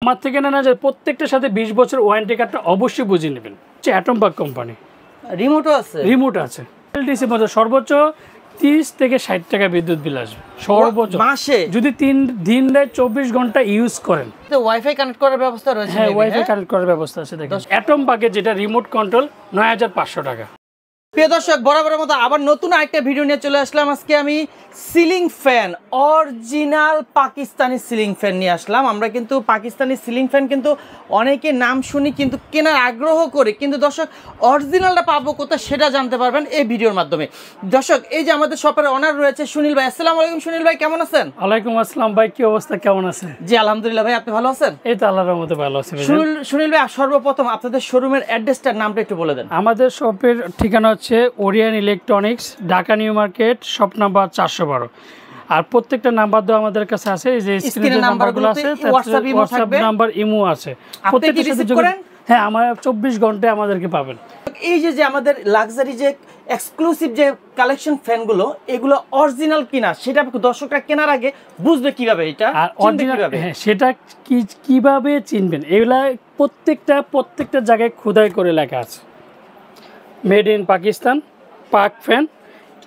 আমার থেকে না যে প্রত্যেকটার সাথে 20 বছর ওয়ারেন্টি কার্ডটা অবশ্যই বুঝে নেবেন। অ্যাটম পাক কোম্পানি, রিমোটও আছে, রিমোট আছে। এলডিসি মধ্যে সর্বোচ্চ 30 থেকে 60 টাকা বিদ্যুৎ বিল আসবে সর্বোচ্চ মাসে, যদি দিন 24 ঘন্টা ইউজ করেন। ওয়াইফাই কানেক্ট করার ব্যবস্থা রয়েছে? হ্যাঁ, ওয়াইফাই কানেক্ট করার ব্যবস্থা আছে। দেখুন অ্যাটম পাকে যেটা রিমোট কন্ট্রোল 9500 টাকা। প্রিয় দর্শক, বরাবরের মতো আবার নতুন আরেকটা ভিডিও নিয়ে চলে আসলাম। আজকে আমি ceiling fan, original Pakistani ceiling fan নিয়ে আসলাম। আমরা কিন্তু পাকিস্তানি সিলিং ফ্যান কিন্তু অনেকে নাম শুনি কিন্তু কেনার আগ্রহ করি, কিন্তু দর্শক অরিজিনালটা পাবো কোথায় সেটা জানতে পারবেন এই ভিডিওর মাধ্যমে। দর্শক, এই যে আমাদের শপের অনার রয়েছে সুনীল ভাই। আসসালামু আলাইকুম সুনীল ভাই, কেমন আছেন? ওয়ালাইকুম আসসালাম ভাই, কি অবস্থা, কেমন আছেন? জি আলহামদুলিল্লাহ ভাই, আপনি ভালো আছেন? এই তো আল্লাহর রহমতে ভালো আছি। সুনীল ভাই, সর্বপ্রথম আপনাদের শোরুমের অ্যাড্রেসটার নামটা একটু বলে দেন। আমাদের শপের ঠিকানা হচ্ছে Orion electronics, Dhaka New Market, shop number 412। আর প্রত্যেকটা নাম্বার দেওয়া আমাদের কাছে আছে, এই যে স্ক্রিনের নাম্বারগুলো আছে, হোয়াটসঅ্যাপ নাম্বার, ইমো আছে। প্রত্যেকটা সাথে হ্যাঁ, আমার 24 ঘন্টায় আমাদেরকে পাবেন। এই যে আমাদের লাক্সারি যে এক্সক্লুসিভ যে কালেকশন ফ্যানগুলো, এগুলো অরিজিনাল কিনা সেটা দর্শকরা কেনার আগে বুঝবে কিভাবে, এটা আর অরিজিনাল হ্যাঁ সেটা কিভাবে চিনবেন? এগুলা প্রত্যেকটা জায়গায় খোদাই করে লেখা আছে, মেড ইন পাকিস্তান, পাক ফ্যান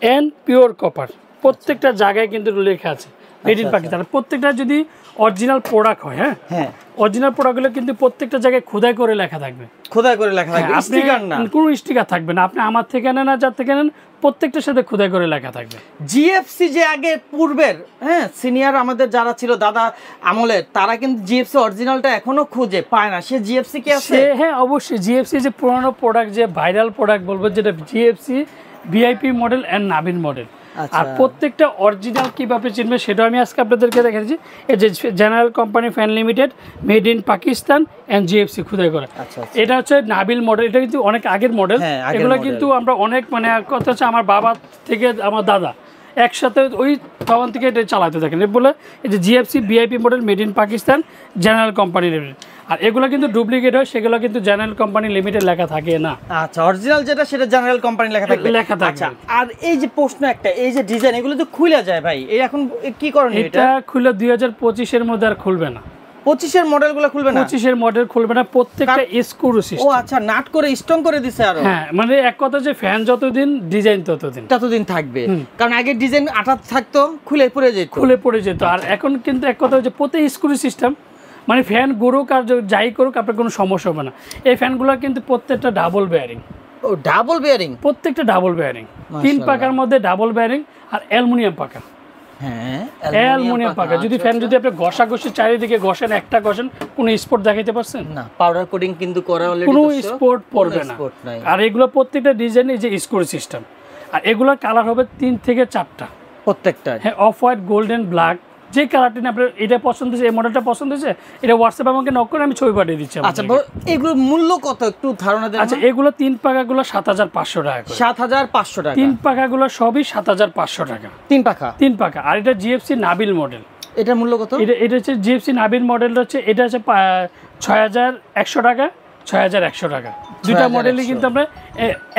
অ্যান্ড পিওর কপার। প্রত্যেকটা জায়গায় কিন্তু লেখা আছে মেড ইন পাকিস্তান। প্রত্যেকটা যদি অরিজিনাল প্রোডাক্ট হয়, হ্যাঁ অরিজিনাল প্রোডাক্টগুলো কিন্তু প্রত্যেকটা জায়গায় খোদাই করে লেখা থাকবে, খোদাই করে লেখা থাকবে, স্টিকার না, কোনো স্টিকার থাকবে না। আপনি আমার থেকে নেন আর যার থেকে নেন, প্রত্যেকটার সাথে খোদাই করে লেখা থাকবে। জিএফসি যে আগে পূর্বের সিনিয়র আমাদের যারা ছিল দাদা আমলের, তারা কিন্তু জিএফসি অরিজিনালটা এখনো খুঁজে পায় না। সে জিএফসি কি আছে? হ্যাঁ অবশ্যই, জিএফসি যে পুরনো প্রোডাক্ট, যে ভাইরাল প্রোডাক্ট বলবো, যেটা GFC VIP model and Nabin model. আর প্রত্যেকটা অরিজিনাল কিভাবে চিনবে সেটা আমি আজকে আপনাদেরকে দেখাচ্ছি। এই যে general company fan limited, made in Pakistan and GFC খুদাই করে। এটা হচ্ছে নাবিল মডেল, এটা কিন্তু অনেক আগের মডেল। এগুলো কিন্তু আমরা অনেক কথা হচ্ছে আমার বাবা থেকে আমার দাদা একসাথে ওই তখন থেকে এটা চালাতে থাকেন বলে। এই যে GFC VIP model, made in Pakistan, general company limited. আর এগুলো কিন্তু ডুপ্লিকেট হয়, সেগুলো কিন্তু জেনারেল কোম্পানি লিমিটেড লেখা থাকে না। আচ্ছা, অরিজিনাল যেটা সেটা জেনারেল কোম্পানি লেখা থাকে। আচ্ছা, আর এই যে প্রশ্ন একটা, এই যে ডিজাইন, এগুলো তো খুলে যায় ভাই, এই এখন কি করেন? এটা খুলে 2025 এর মধ্যে আর খুলবে না। 25 এর মডেলগুলো খুলবে না? 25 এর মডেল খুলবে না, প্রত্যেকটা স্ক্রু সিস্টেম। ও আচ্ছা, নাট করে স্ট্রং করে দিছে আরো। হ্যাঁ, মানে এক কথা যে ফ্যান যতদিন ডিজাইন ততদিন থাকবে, কারণ আগে ডিজাইন আঠা থাকতো, খুলে পড়ে যেত। আর এখন কিন্তু এক কথা যে প্রতি স্ক্রু সিস্টেম, মানে ফ্যান গড়ুক আর যাই করুক আপনার কোনো সমস্যা হবে না। এই ফ্যানগুলো কিন্তু প্রত্যেকটা double bearing. O double bearing? প্রত্যেকটা ডাবল বেয়ারিং, 3 পাকার মধ্যে ডাবল বেয়ারিং আর অ্যালুমিনিয়াম পাকা। হ্যাঁ, অ্যালুমিনিয়াম পাকা। যদি ফ্যান যদি আপনি ঘষাঘষি চারিদিকে ঘষেন, একটা ঘষেন, কোনো স্পট দেখাইতে পারছেন না? পাউডার কোটিং কিন্তু করা অলরেডি, কোনো স্পট পড়বে না। আর এগুলো প্রত্যেকটা ডিজাইন এই যে স্ক্রু সিস্টেম। আর এগুলোর কালার হবে 3 থেকে 4টা প্রত্যেকটা। হ্যাঁ, অফ হোয়াইট, গোল্ডেন, ব্ল্যাক, যে কালারটি আপনার এটা পছন্দ হয়েছে, এই মডেলটা পছন্দ হয়েছে, এটা হোয়াটসঅ্যাপে আমাকে নক করে আমি ছবি পাঠিয়ে দিচ্ছি। আচ্ছা, এগুলোর মূল্য কত একটু ধারণা দেন? আচ্ছা, এগুলো 3 পাকাগুলো 7500 টাকা। 7500 টাকা? 3 পাকাগুলো সবই 7500 টাকা। 3 পাকা। আর এটা জিএফসি নাবিল মডেল। এটার মূল্য কত? এটা হচ্ছে জিএফসি নাবিল মডেলটা হচ্ছে, এটা হচ্ছে 6100 টাকা, 6100 টাকা। দুইটা মডেলই কিন্তু আমরা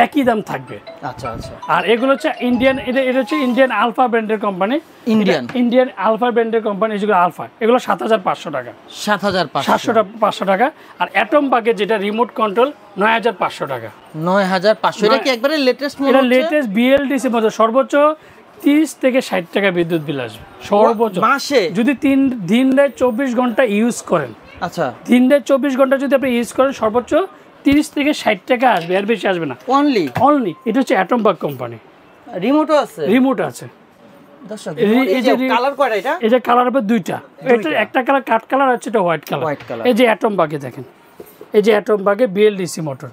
একই দাম থাকবে। আচ্ছা আচ্ছা। আর এগুলো হচ্ছে ইন্ডিয়ান, এটা হচ্ছে ইন্ডিয়ান আলফা ব্র্যান্ডের কোম্পানি। ইন্ডিয়ান আলফা ব্র্যান্ডের কোম্পানি, যেগুলো আলফা, এগুলো 7500 টাকা। 7500 টাকা। আর অ্যাটম পাকে যেটা রিমোট কন্ট্রোল 9500 টাকা। 9500। এটা কি একবারে লেটেস্ট মডেল? এটা লেটেস্ট বিএলডিসি মডেল। সর্বোচ্চ 30 থেকে 60 টাকা বিদ্যুৎ বিল আসবে সর্বোচ্চ মাসে, যদি দিন 24 ঘন্টা ইউজ করেন। আচ্ছা, দিন 24 ঘন্টা যদি আপনি ইউজ করেন, সর্বোচ্চ 30 থেকে 60 টাকা আসবে, এর বেশি আসবে না। অনলি। এটা হচ্ছে অ্যাটম পাক কোম্পানি। রিমোটও আছে? রিমোট আছে। দর্শক, এই যে কালার কয়টা? এটা কালার হবে 2টা। এটা একটা কালার কাট কালার আছে, এটা হোয়াইট কালার। এই যে অ্যাটম পাকে দেখেন, এই যে অ্যাটম পাকে বিএলডিসি মোটর,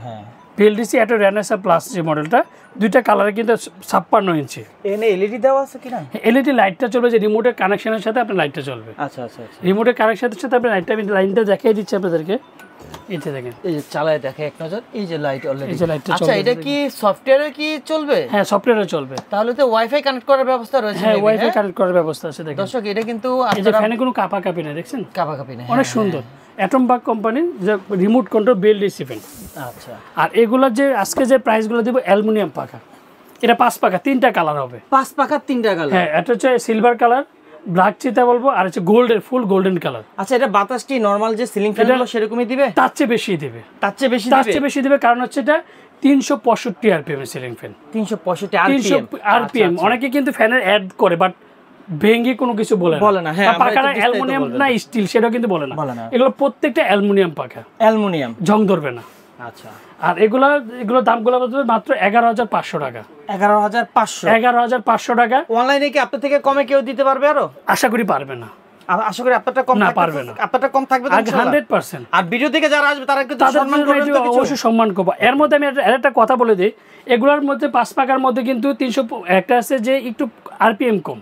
হ্যাঁ, বিএলডিসি এটা রেনেসা প্লাস যে মডেলটা, 2টা কালারে কিন্তু 56 ইঞ্চি। এখানে এলইডি দেওয়া আছে কিনা? এলইডি লাইটটা চলবে, যে রিমোটের কানেকশনের সাথে আপনার লাইটটা চলবে। আচ্ছা আচ্ছা। রিমোটের কানেকশনের সাথে আপনার লাইনটা দেখিয়ে দিচ্ছি আপনাদেরকে। এটা দেখেন, এই যে চালায় দেখে এক নজর, এই যে লাইট অলরেডি। এই যে লাইটটা চলবে। আচ্ছা, এটা কি সফটওয়্যারে কি চলবে? হ্যাঁ, সফটওয়্যারে চলবে। তাহলে তো ওয়াইফাই কানেক্ট করার ব্যবস্থা রয়েছে? হ্যাঁ, ওয়াইফাই কানেক্ট করার ব্যবস্থা আছে। দেখেন দর্শক, এটা কিন্তু এই যে ফ্যানে কোনো কাঁপাকাঁপি না, দেখছেন? কাঁপাকাঁপি না, অনেক সুন্দর। অ্যাটম পাক কোম্পানি যে রিমোট কন্ট্রোল বিএলডিসি ফ্যান। আচ্ছা। আর এগুলোর যে আজকে যে প্রাইসগুলো দিব, অ্যালুমিনিয়াম পাকা। এটা 5 পাকা, 3টা কালার হবে। 5 পাকা 3টা কালার? হ্যাঁ, এটা হচ্ছে সিলভার কালার, ব্ল্যাক চিতা বলবো, আর হচ্ছে গোল্ডেন, ফুল গোল্ডেন কালার। আচ্ছা, এটা বাতাসটি নরমাল যে সিলিং ফ্যানগুলো সেরকমই দিবে? তার চেয়ে বেশি দিবে, তার চেয়ে বেশি দিবে। কারণ হচ্ছে এটা 365 আরপিএম এর সিলিং ফ্যান। 365 আরপিএম। অনেকে কিন্তু ফ্যানের অ্যাড করে, বাট ভেঙে কোনো কিছু বলে না। হ্যাঁ, পাখাটা অ্যালুমিনিয়াম না স্টিল সেটাও কিন্তু বলে না। এগুলো প্রত্যেকটা অ্যালুমিনিয়াম পাখা, অ্যালুমিনিয়াম, জং ধরবে না। আচ্ছা, আর এগুলো দামগুলো মাত্র 11,500 টাকা। 11,500 টাকা। অনলাইনে কি আপনার থেকে কমে কেউ দিতে পারবে? আরো আশা করি পারবে না। আশা করি আপনারটা কম পারবে না। আপনারটা কম থাকবে তো ইনশাআল্লাহ 100%। আর ভিডিও থেকে যারা আসবে তারা কিন্তু সম্মান করবেন তো? অবশ্যই সম্মান করব। এর মধ্যে আমি একটা কথা বলে দিই, এগুলোর মধ্যে 5 পাকার মধ্যে কিন্তু 300 একটা আছে যে একটু আরপিএম কম,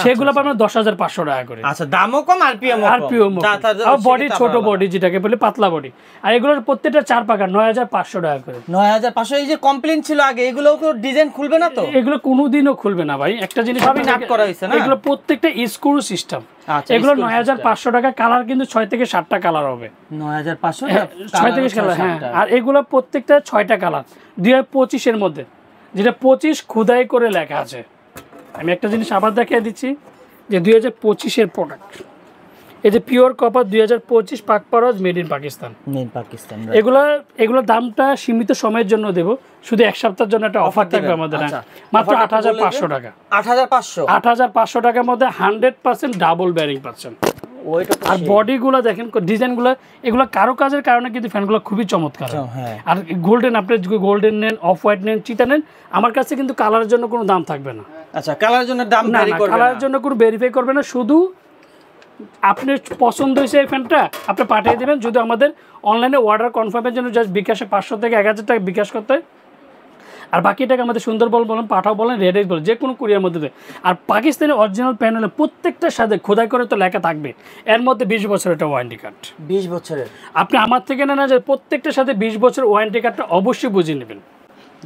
সেগুলো পাবেন 10,500 টাকা করে। আচ্ছা, দামও কম, আরপিএম আর বডি ছোট বডি যেটাকে বলে পাতলা বডি, আর এগুলোর প্রত্যেকটা 4 পাকা 9,500 টাকা করে। 9,500। এই যে কমপ্লেইন ছিল আগে, এগুলো তো ডিজাইন খুলবে না তো? এগুলো কোনোদিনও খুলবে না ভাই। একটা জিনিস সবই নাট করা হইছে না, এগুলো প্রত্যেকটা স্ক্রু সিস্টেম। এগুলো 9,500 টাকা। কালার কিন্তু 6 থেকে 7টা কালার হবে। 9,500 6 থেকে 7টা, হ্যাঁ। আর এগুলো প্রত্যেকটা 6টা কালার 2025 এর মধ্যে, যেটা 25 খোদাই করে লেখা আছে। আমি একটা জিনিস আবার দেখিয়ে দিচ্ছি যে 2025 এর প্রোডাক্ট, এই যে পিওর কপার 2025 পাক পারজ মেড ইন পাকিস্তান। এগুলোর দামটা সীমিত সময়ের জন্য দেব, শুধু এক সপ্তাহের জন্য একটা অফার থাকবে আমাদের। মাত্র 8,500 টাকা। 8,500 টাকার মধ্যে 100% ডাবল ব্যারিং পাচ্ছেন। আর বডিগুলো দেখেন, ডিজাইনগুলো, এগুলো কারো কাজের কারণে কিন্তু ফ্যানগুলো খুবই চমৎকার। আর গোল্ডেন, আপনি গোল্ডেন নেন, অফ হোয়াইট নেন, চিতা নেন, আমার কাছে কিন্তু কালারের জন্য কোনো দাম থাকবে না। আচ্ছা, কালারের জন্য দাম ভ্যারি করবে না, কালারের জন্য কোনো ভেরিফাই করবে না। শুধু আপনি পছন্দ হয়েছে এই ফ্যানটা আপনি পাঠিয়ে দেবেন। যদি আমাদের অনলাইনে অর্ডার কনফার্মের জন্য জাস্ট বিকাশে 500 থেকে 1,000 টাকা বিকাশ করতে হয়, আর বাকি টাকা আমাদের সুন্দরবন বলেন, পাঠাও বলেন, রেডেক্স বলেন, যে কোনো কুরিয়ার মধ্যে দেয়। আর পাকিস্তানি অরিজিনাল প্যানেলে প্রত্যেকটার সাথে খোদাই করে তো লেখা থাকবে, এর মধ্যে 20 বছরের একটা ওয়ারেন্টি কার্ড। 20 বছরের? আপনি আমার থেকে না যে প্রত্যেকটার সাথে 20 বছর ওয়ারেন্টি কার্ডটা অবশ্যই বুঝে নেবেন।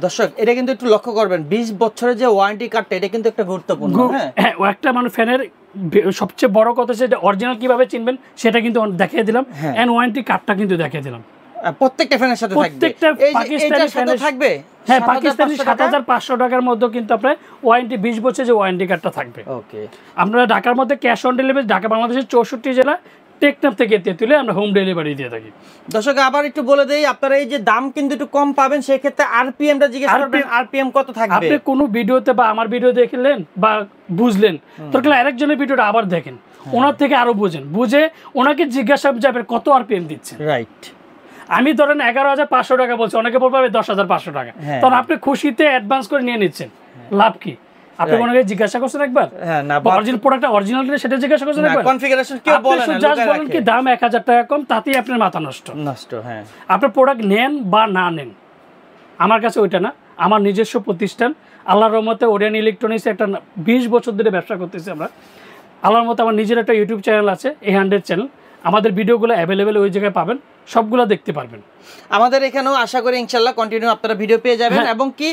দর্শক, এটা কিন্তু একটু লক্ষ্য করবেন, 20 বছরের যে ওয়ারেন্টি কার্ডটা, এটা কিন্তু একটা গুরুত্বপূর্ণ। হ্যাঁ, ও একটা মানে ফ্যানের সবচেয়ে বড় কথা হচ্ছে যে অরিজিনাল কিভাবে চিনবেন সেটা কিন্তু দেখিয়ে দিলাম, এন্ড ওয়ারেন্টি কার্ডটা কিন্তু দেখিয়ে দিলাম। প্রত্যেকটা ফ্যানের সাথে থাকবে, প্রত্যেকটা পাকিস্তানি ফ্যানের থাকবে। হ্যাঁ, পাকিস্তানি 7,500 টাকার মধ্যে কিন্তু আপনার ওয়ারেন্টি 20 বছরের যে ওয়ারেন্টি কার্ডটা থাকবে। ওকে, আপনারা ঢাকার মধ্যে ক্যাশ অন ডেলিভারি, ঢাকা বাংলাদেশের 64 জেলা, টেকনাফ থেকে তেঁতুলে আমরা হোম ডেলিভারি দিয়ে থাকি। দর্শক, আবার একটু বলে দেই, আপনারা এই যে দাম কিন্তু একটু কম পাবেন, সেই ক্ষেত্রে আরপিএমটা জিজ্ঞেস করবেন, আরপিএম কত থাকবে। আপনি কোনো ভিডিওতে বা আমার ভিডিও দেখলেন বা বুঝলেন, তাহলে আরেকজনের ভিডিওটা আবার দেখেন, ওনার থেকে আরো বুঝে ওনাকে জিজ্ঞাসা যাবেন কত আরপিএম দিচ্ছে। রাইট। আমি ধরেন 11,500 টাকা বলছি, অনেকে বলবে 10,500 টাকা, তখন আপনি খুশিতে অ্যাডভান্স করে নিয়ে নিচ্ছেন, লাভ কি? আপনি ওনাকে জিজ্ঞাসা করছেন একবার? হ্যাঁ, না, অরিজিনাল প্রোডাক্ট অরিজিনাল সেটা জিজ্ঞাসা করছেন একবার? কনফিগারেশন কেউ বলে না, জাস্ট বলেন কি দাম 1,000 টাকা কম, তাতেই আপনার মাথা নষ্ট। হ্যাঁ, আপনি প্রোডাক্ট নেন বা না নেন, আমার কাছে ওইটা না, আমার নিজস্ব প্রতিষ্ঠান আল্লাহর রহমতে ওরিয়ন ইলেকট্রনিক্স একটা 20 বছর ধরে ব্যবসা করতেছি আমরা। আল্লাহর মতো আমার নিজের একটা ইউটিউব চ্যানেল আছে, A100 চ্যানেল। আমাদের ভিডিওগুলো অ্যাভেলেবেল ওই জায়গায় পাবেন, সবগুলো দেখতে পারবেন। আমাদের এখানেও আশা করি ইনশাল্লাহ কন্টিনিউ আপনারা ভিডিও পেয়ে যাবেন। এবং কি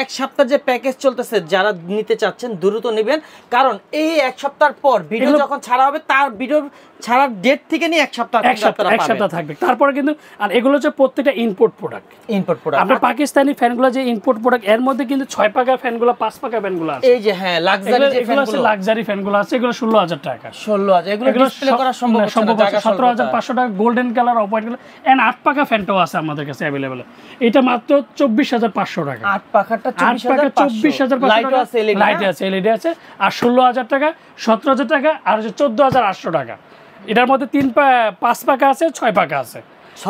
এক সপ্তাহ যে প্যাকেজ চলতেছে, যারা নিতে চাচ্ছেন দ্রুত নেবেন, কারণ এই এক সপ্তাহ পর ভিডিও যখন ছাড়া হবে, তার ভিডিও ছাড়ার ডেট থেকে নিয়ে এক সপ্তাহ থাকবে। তারপরে কিন্তু আর এগুলো হচ্ছে প্রত্যেকটা ইম্পোর্ট প্রোডাক্ট। আপনার পাকিস্তানি ফ্যানগুলো যে ইম্পোর্ট প্রোডাক্ট, এর মধ্যে কিন্তু 6 পাকা ফ্যানগুলো, 5 পাকা ফ্যানগুলো আছে। এই যে হ্যাঁ, লাক্সারি ফ্যানগুলো আছে, এগুলো 16,000 টাকা। 16,000 এগুলো ডিসপ্লে করা সম্ভব 17,500 টাকা। Golden colour, off white colour, and 8 পাকা ফ্যানটাও আছে আমাদের কাছে अवेलेबल। এটা মাত্র 24,500 টাকা। 8 পাকাটা 24,500 লাইট আছে, এলইডি আছে। আর 16,000 টাকা, 17,000 টাকা, আর 14,800 টাকা। এটার মধ্যে 5 পাকা আছে, 6 পাকা আছে।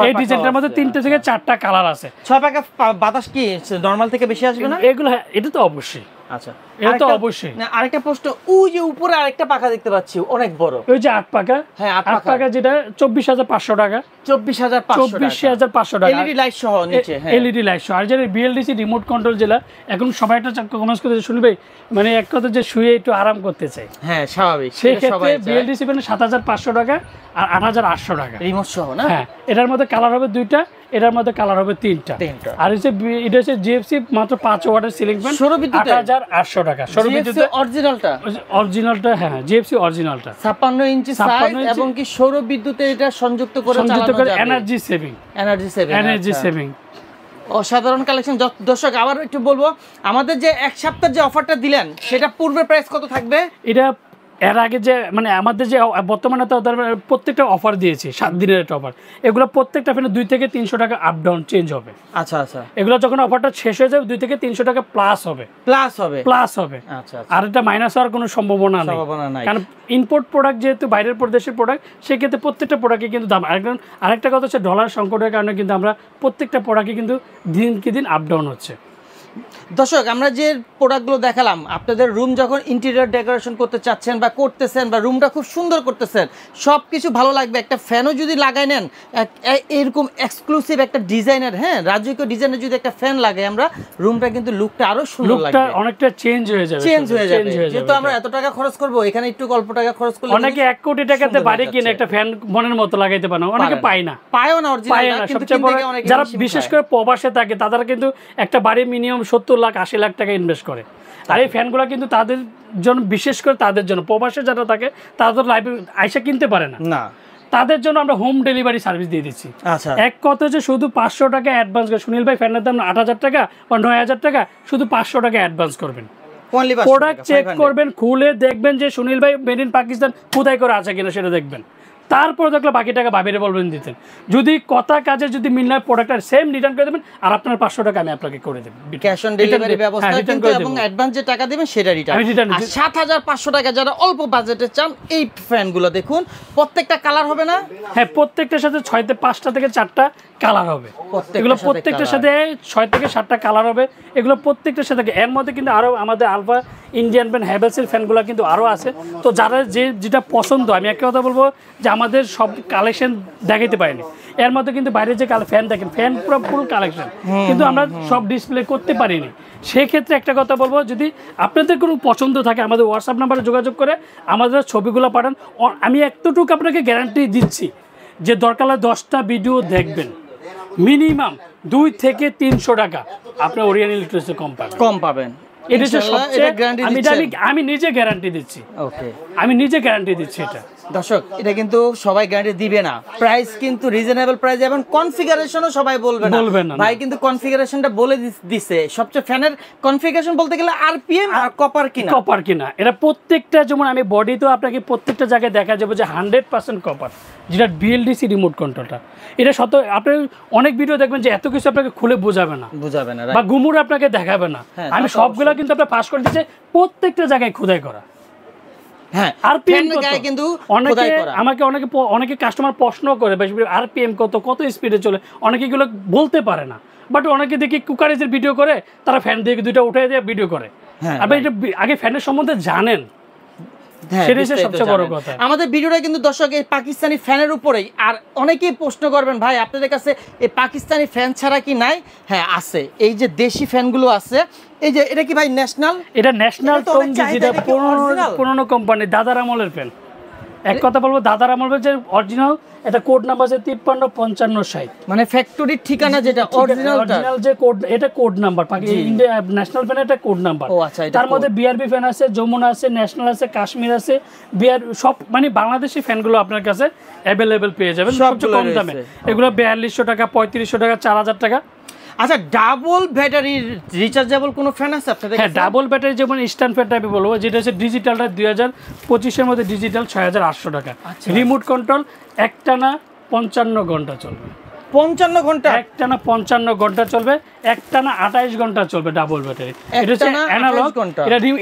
এই ডিজাইনটার মধ্যে 3টে থেকে 4টা কালার আছে। 6 পাকা বাতাস কি নরমাল থেকে বেশি আসবে না? এগুলো এটা তো অবশ্যই। আচ্ছা, এটা তো অবশ্যই। না, আরেকটা প্রশ্ন, ওই যে উপরে আরেকটা পাকা দেখতে পাচ্ছি অনেক বড়, ওই যে 8 পাকা। হ্যাঁ, 8 পাকা যেটা 24,500 টাকা। 24,500 টাকা এলইডি লাইট সহ নিচে। হ্যাঁ, এলইডি লাইট সহ। আর যেটা বিএলডিসি রিমোট কন্ট্রোল, যেটা এখন সবাই একটা কমেন্টস করতে শুনবে, মানে এক কথা যে শুয়ে একটু আরাম করতে চাই। হ্যাঁ, স্বাভাবিক। সেই ক্ষেত্রে বিএলডিসি পেন 7,500 টাকা আর 8,800 টাকা রিমোট সহ না? হ্যাঁ, এটার মধ্যে কালার হবে 2টা, এটার মধ্যে কালার হবে 3টা। আর এটা হচ্ছে জিএফসি মাত্র 5 ওয়াটের সিলিং ফ্যান, 8,800 টাকা। অরিজিনালটা, হ্যাঁ, জিএফসি অরিজিনালটা 56 ইঞ্চি সাইজ, এবং কি সৌর বিদ্যুতে এটা সংযুক্ত করে চালানো যাবে। Energy saving. অসাধারণ কালেকশন। দর্শক, আবার একটু বলবো, আমাদের যে এক সপ্তাহ যে অফারটা দিলেন, সেটা পূর্বে প্রাইস কত থাকবে? এটা এর আগে যে মানে আমাদের যে বর্তমানে তো প্রত্যেকটা অফার দিয়েছি 7 দিনের একটা অফার, এগুলো প্রত্যেকটা ফ্যানে 2 থেকে 300 টাকা আপ ডাউন চেঞ্জ হবে। আচ্ছা আচ্ছা, এগুলো যখন অফারটা শেষ হয়ে যাবে 2 থেকে 300 টাকা প্লাস হবে। আচ্ছা, আর এটা মাইনাস হওয়ার কোনো সম্ভাবনা নেই, কারণ ইম্পোর্ট প্রোডাক্ট যেহেতু বাইরের প্রদেশের প্রোডাক্ট, সেক্ষেত্রে প্রত্যেকটা প্রোডাক্টে কিন্তু দাম। আরেকটা কথা হচ্ছে ডলার সংকটের কারণে কিন্তু আমরা প্রত্যেকটা প্রোডাক্টে কিন্তু দিনকে দিন আপ ডাউন হচ্ছে। দর্শক, আমরা যে প্রোডাক্টগুলো দেখালাম, আপনাদের রুম যখন ইন্টেরিয়র ডেকোরেশন করতে চাচ্ছেন বা করতেছেন, বা রুমটা খুব সুন্দর করতেছেন, সব কিছু ভালো লাগবে, একটা ফ্যানও যদি লাগাই নেন এরকম এক্সক্লুসিভ একটা ডিজাইনের, হ্যাঁ রাজকীয় ডিজাইনের যদি একটা ফ্যান লাগাই আমরা, রুমটা কিন্তু লুকটা আরো সুন্দর লাগবে, অনেকটা চেঞ্জ হয়ে যাবে। যেহেতু আমরা এত টাকা খরচ করব, এখানে একটু অল্প টাকা খরচ করলে অনেকে 1 কোটি টাকাতে বাড়ি কিনে একটা ফ্যান মনের মতো লাগাইতে পারে না, অনেকে পায়ও না অরিজিনাল। সবচেয়ে বড় যারা বিশেষ করে প্রবাসে থাকে, তারা কিন্তু একটা বাড়ি মিনিমাম 70 লাখ 80 লাখ টাকা ইনভেস্ট করে। আর এই ফ্যানগুলো কিন্তু তাদের জন্য, বিশেষ করে তাদের জন্য, প্রবাসে যারা থাকে তারা তো লাইভে আইসা কিনতে পারে না, তাদের জন্য আমরা হোম ডেলিভারি সার্ভিস দিয়ে দিচ্ছি। আচ্ছা, এক কথা হচ্ছে শুধু 500 টাকা অ্যাডভান্স করে, সুনীল ভাই ফ্যানের দাম 8000 টাকা বা 9000 টাকা, শুধু 500 টাকা অ্যাডভান্স করবেন, প্রোডাক্ট চেক করবেন, খুলে দেখবেন যে সুনীল ভাই মেড ইন পাকিস্তান কোথায় করে আছে কিনা সেটা দেখবেন, তারপর দেখলে বাকি টাকা ভাবিরে বলবেন দিতেন। যদি কথা কাজে যদি মিলনার প্রোডাক্টটা সেম রিটার্ন করে দেবেন, আর আপনার 500 টাকা আমি আপনাকে করে দেব, ক্যাশ অন ডেলিভারি ব্যবস্থা কিন্তু, এবং অ্যাডভান্স যে টাকা দিবেন সেটা রিটার্ন। 7500 টাকা যারা অল্প বাজেটে চান, এই ফ্যানগুলো দেখুন, প্রত্যেকটা কালার হবে না? হ্যাঁ, প্রত্যেকটার সাথে 5টা থেকে 4টা কালার হবে, এগুলো প্রত্যেকটার সাথে 6 থেকে 7টা কালার হবে, এগুলো প্রত্যেকটার সাথে। এর মধ্যে কিন্তু আরো আমাদের আলফা ইন্ডিয়ান ফ্যান, হ্যাভেলসের ফ্যানগুলো কিন্তু আরো আছে। তো যারা যেটা পছন্দ, আমি একটা কথা বলবো যে আমাদের সব কালেকশন দেখাইতে পারিনি, এর মধ্যে কিন্তু বাইরে যে ফ্যান দেখেন, ফ্যান পুরো ফুল কালেকশন, কিন্তু আমরা সব ডিসপ্লে করতে পারিনি। সেক্ষেত্রে একটা কথা বলবো, যদি আপনাদের কোনো পছন্দ থাকে আমাদের হোয়াটসঅ্যাপ নাম্বারে যোগাযোগ করে আমাদের ছবিগুলো পাঠান। আমি এতটুকু আপনাকে গ্যারান্টি দিচ্ছি যে দরকার হলে 10টা ভিডিও দেখবেন, মিনিমাম 2 থেকে 300 টাকা আপনি ওরিয়েন্ট ইলেকট্রনিক্সে কম পাবেন। আমি নিজে গ্যারান্টি দিচ্ছি, আমি নিজে গ্যারান্টি দিচ্ছি এটা। দর্শক, এটা কিন্তু সবাই গ্যারান্টি দিবে না, প্রাইস কিন্তু রিজনেবল প্রাইস, এবং কনফিগারেশনও সবাই বলবে না ভাই, কিন্তু কনফিগারেশনটা বলে দিছে। সবচেয়ে ফ্যানের কনফিগারেশন বলতে গেলে আরপিএম আর কপার কিনা, এটা প্রত্যেকটা, যেমন আমি বডি তো আপনাকে প্রত্যেকটা জায়গায় দেখা যাবে যে 100% কপার, যেটা বিএলডিসি রিমোট কন্ট্রোলটা, এটা সত আপনি অনেক ভিডিও দেখবেন যে এত কিছু আপনাকে খুলে বোঝাবে না বা গুমুর আপনাকে দেখাবে না। আমি সবগুলো কিন্তু আপনার পাস করে দিচ্ছি, প্রত্যেকটা জায়গায় খোদাই করা। হ্যাঁ, আরপিএম গায় কিন্তু অনেকে কাস্টমার প্রশ্ন করে আরপিএম কত স্পিডে চলে, অনেকে এগুলো বলতে পারে না। বাট অনেকে দেখি কুকারেজের ভিডিও করে, তারা ফ্যান দিয়ে 2টা উঠে দিয়ে ভিডিও করে। আপনি এটা আগে ফ্যানের সম্বন্ধে জানেন, সবচেয়ে বড় কথা। আমাদের ভিডিওটা কিন্তু দর্শক এই পাকিস্তানি ফ্যানের উপরেই। আর অনেকেই প্রশ্ন করবেন, ভাই আপনাদের কাছে এই পাকিস্তানি ফ্যান ছাড়া কি নাই? হ্যাঁ আছে, এই যে দেশি ফ্যানগুলো আছে। এই যে এটা কি ভাই ন্যাশনাল? এটা ন্যাশনাল টঙ্গি, যেটা পুরনো কোম্পানি, দাদার আমলের ফ্যান। এক কথা বলবো, দাদার আমলের যে অরিজিনাল, এটা কোড নাম্বার আছে 535560, মানে ফ্যাক্টরির ঠিকানা, যেটা অরিজিনাল যে কোড, এটা code number India national fan, এটা কোড নাম্বার। তার মধ্যে বিআরবি ফ্যান আছে, যমুনা আছে, ন্যাশনাল আছে, কাশ্মীর আছে, বিআর সব, মানে বাংলাদেশি ফ্যানগুলো আপনার কাছে অ্যাভেলেবেল পেয়ে যাবেন সবচেয়ে কম দামে। এগুলো 4200 টাকা, 3500 টাকা, 4000 টাকা। আচ্ছা, ডাবল ব্যাটারি রিচার্জেবল কোনো ফ্যান আছে আপনাদের? হ্যাঁ, ডাবল ব্যাটারি, যেমন স্ট্যান্ড ফ্যান টাইপে বলবো, যেটা হচ্ছে ডিজিটালটা 2025-এর মধ্যে ডিজিটাল 6800 টাকা। রিমোট কন্ট্রোল, একটানা 55 ঘন্টা চলবে। 55 ঘন্টা? একটানা 55 ঘন্টা চলবে, একটানা 28 ঘন্টা চলবে ডাবল ব্যাটারি। এটা হচ্ছে অ্যানালগ,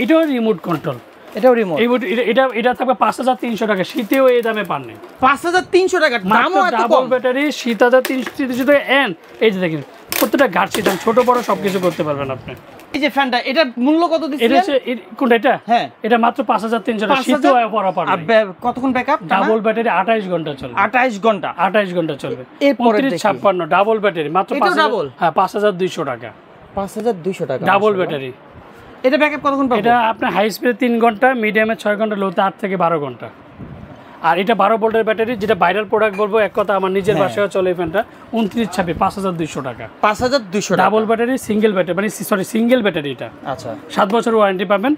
এটাও রিমোট কন্ট্রোল, এটাও রিমোট। এটা থাকবে 5300 টাকা। শীতেও এই দামে পান নাই, 5300 টাকা দামও এত কম। ডাবল ব্যাটারি 7300 টাকা। এন্ড এই যে দেখেন, প্রত্যেকটা গাড়ছি দাম, ছোট বড় সবকিছু করতে পারবেন আপনি। এই যে ফ্যানটা, এটা মূল্য কত দিচ্ছেন? এটা হচ্ছে কোনটা? এটা হ্যাঁ, এটা মাত্র 5300 টাকা। শীতেও অফার পাবেন। আর কতক্ষণ ব্যাকআপ? ডাবল ব্যাটারি 28 ঘন্টা চলবে। 28 ঘন্টা চলবে। 3556 ডাবল ব্যাটারি মাত্র 5000। হ্যাঁ, 5200 টাকা। 5200 টাকা ডাবল ব্যাটারি। এটা ব্যাকআপ কতক্ষণ পাবে? এটা আপনি হাই স্পিডে 3 ঘন্টা, মিডিয়ামে 6 ঘন্টা, লোতে 8 থেকে 12 ঘন্টা। আর এটা 12 ভোল্টের ব্যাটারি, যেটা ভাইরাল প্রোডাক্ট বলবো, এক কথা আমার নিজের বাসায় চলে এই ফ্যানটা। 2926, 5200 টাকা। 5200 ডাবল ব্যাটারি, সিঙ্গেল ব্যাটারি, মানে সিঙ্গেল ব্যাটারি এটা। আচ্ছা, 7 বছর ওয়ারেন্টি পাবেন।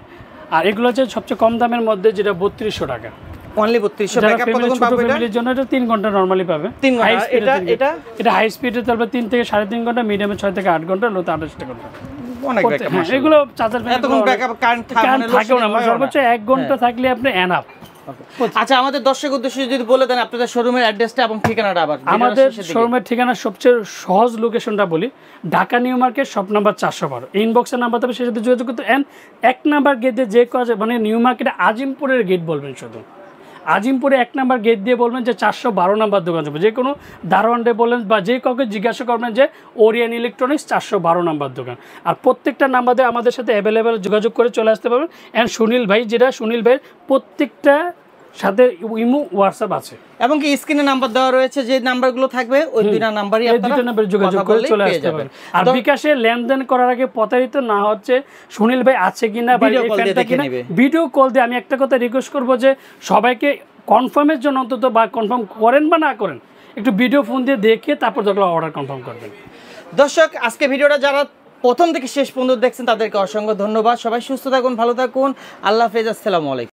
আর এগুলো হচ্ছে সবচেয়ে কম দামের মধ্যে, যেটা 3200 টাকা। অনলি 3200। ব্যাকআপ কতক্ষণ পাবে? ফ্যামিলির জন্য এটা 3 ঘন্টা নরমালি পাবে। হাই স্পিডে এটা হাই স্পিডে চলবে 3 থেকে 3.5 ঘন্টা, মিডিয়ামে 6 থেকে 8 ঘন্টা, লোতে 28 ঘন্টা। অনেক ব্যাকআপ মাশাআল্লাহ এগুলো চার্জার ফ্যান এতক্ষণ ব্যাকআপ কারেন্ট থাকে না সর্বোচ্চ 1 ঘন্টা থাকলে আপনি এনাফ। আচ্ছা আমাদের দর্শক উদ্দেশ্যে যদি বলে দেন আপনাদের শোরুমের অ্যাড্রেসটা এবং ঠিকানাটা আবার। আমাদের শোরুমের ঠিকানা সবচেয়ে সহজ লোকেশনটা বলি, Dhaka New Market shop number 412, ইনবক্সের নাম্বার তবে সেটা যোগাযোগ করতে। এন্ড 1 নাম্বার গেটে যে কাজ মানে নিউ মার্কেটে আজিমপুরের গেট বলবেন, শুধু আজিমপুরে 1 নাম্বার গেট দিয়ে বলবেন যে 412 নাম্বার দোকান যাবে। যে কোনো দারোয়ানডে বলেন বা যে কাউকে জিজ্ঞাসা করবেন যে ওরিয়েন্ট ইলেকট্রনিক্স 412 নাম্বার দোকান। আর প্রত্যেকটা নাম্বার দিয়ে আমাদের সাথে অ্যাভেলেবেল যোগাযোগ করে চলে আসতে পারবেন। অ্যান্ড সুনীল ভাই, যেটা সুনীল ভাইয়ের প্রত্যেকটা সাথে ইমো হোয়াটসঅ্যাপ আছে এবং কি স্ক্রিনে নাম্বার দেওয়া রয়েছে, যে নাম্বারগুলো থাকবে ওই দুইটা নাম্বারই আপনারা দুইটা নাম্বারে যোগাযোগ করে চলে আসতে পারবেন। আর বিকাশে লেনদেন করার আগে প্রতারিত না হচ্ছে সুনীল ভাই আছে কিনা বা এই ফ্যানটা কিনা ভিডিও কল দিয়ে। আমি একটা কথা রিকোয়েস্ট করব যে সবাইকে কনফার্মের জন্য অন্তত বা কনফার্ম করেন বা না করেন একটু ভিডিও ফোন দিয়ে দেখে তারপর যখন অর্ডার কনফার্ম করবেন। দর্শক আজকে ভিডিওটা যারা প্রথম থেকে শেষ পর্যন্ত দেখছেন তাদেরকে অসংখ্য ধন্যবাদ। সবাই সুস্থ থাকুন, ভালো থাকুন, আল্লাহ হাফেজ, আসসালামু আলাইকুম।